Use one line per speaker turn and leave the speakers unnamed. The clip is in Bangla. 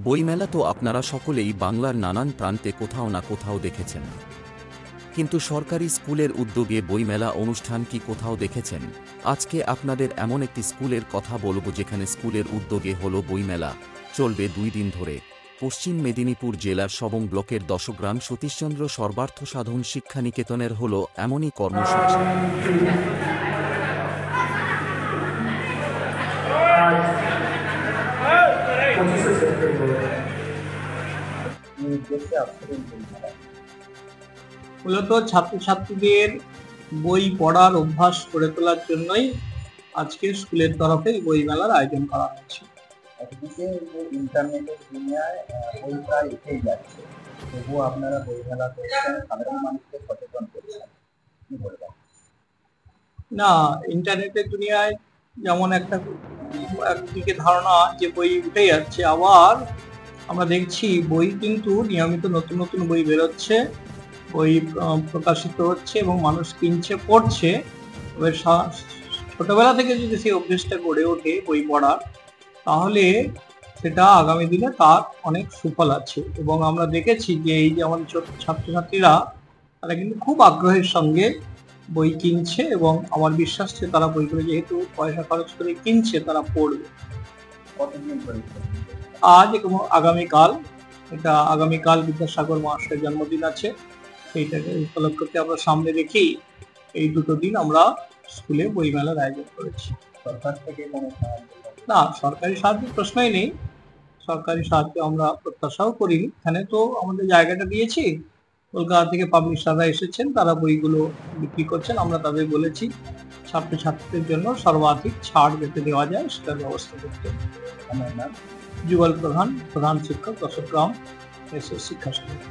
বইমেলা তো আপনারা সকলেই বাংলার নানান প্রান্তে কোথাও না কোথাও দেখেছেন, কিন্তু সরকারি স্কুলের উদ্যোগে বইমেলা অনুষ্ঠান কি কোথাও দেখেছেন? আজকে আপনাদের এমন একটি স্কুলের কথা বলব যেখানে স্কুলের উদ্যোগে হলো বইমেলা। চলবে 2 দিন ধরে। পশ্চিম মেদিনীপুর জেলার সবং ব্লকের দশগ্রাম সতীশচন্দ্র সর্বার্থ সাধন শিক্ষানিকেতনের হলো এমনই কর্মসূচি।
মূলত ছাত্রছাত্রীদের বই পড়ার অভ্যাস করে তোলার জন্যই আজকে স্কুলের তরফে বই মেলার আয়োজন করা হয়েছে।
ইন্টারনেটের দুনিয়ায় বই প্রায় উঠেই যাচ্ছে, তবুও আপনারা বই মেলা করছেন, সাধারণ মানুষকে সচেতন করছেন, কি বলবেন?
না, ইন্টারনেটের দুনিয়ায় যেমন একদিকে ধারণা যে বই উঠে যাচ্ছে, আবার আমরা দেখছি বই কিন্তু নিয়মিত নতুন নতুন বই বেরোচ্ছে, বই প্রকাশিত হচ্ছে এবং মানুষ কিনছে, পড়ছে। তবে ছোটবেলা থেকে যদি সেই অভ্যেসটা গড়ে ওঠে বই পড়ার, তাহলে সেটা আগামী দিনে তার অনেক সুফল আছে। এবং আমরা দেখেছি যে এই যে আমাদের ছাত্রছাত্রীরা, তারা কিন্তু খুব আগ্রহের সঙ্গে বই কিনছে এবং আমার বিশ্বাস যে তারা বইগুলো যেহেতু পয়সা খরচ করে কিনছে, তারা পড়বে।
কতদিন ধরে?
আজ এবং আগামীকাল, আগামীকাল বিদ্যাসাগর মহাশয়ের জন্মদিন আছে, সেইটাকে উপলক্ষে আমরা সামনে রেখে এই 2 দিন আমরা স্কুলে বই মেলার আয়োজন করেছি।
সরকার থেকে কোনো সাহায্য?
না, সরকারি সাহায্যের প্রশ্নই নেই। সরকারি সাহায্য আমরা প্রত্যাশাও করিনি। এখানে তো আমাদের জায়গাটা দিয়েছি, কলকাতা থেকে পাবলিশাররা এসেছেন, তারা বইগুলো বিক্রি করছেন। আমরা তাদের বলেছি ছাত্রছাত্রীদের জন্য সর্বাধিক ছাড় যাতে দেওয়া যায় সেটার ব্যবস্থা করতে।
আমার নাম
যুগল প্রধান, প্রধান শিক্ষক, দশগ্রাম এস এস শিক্ষা সমিতি।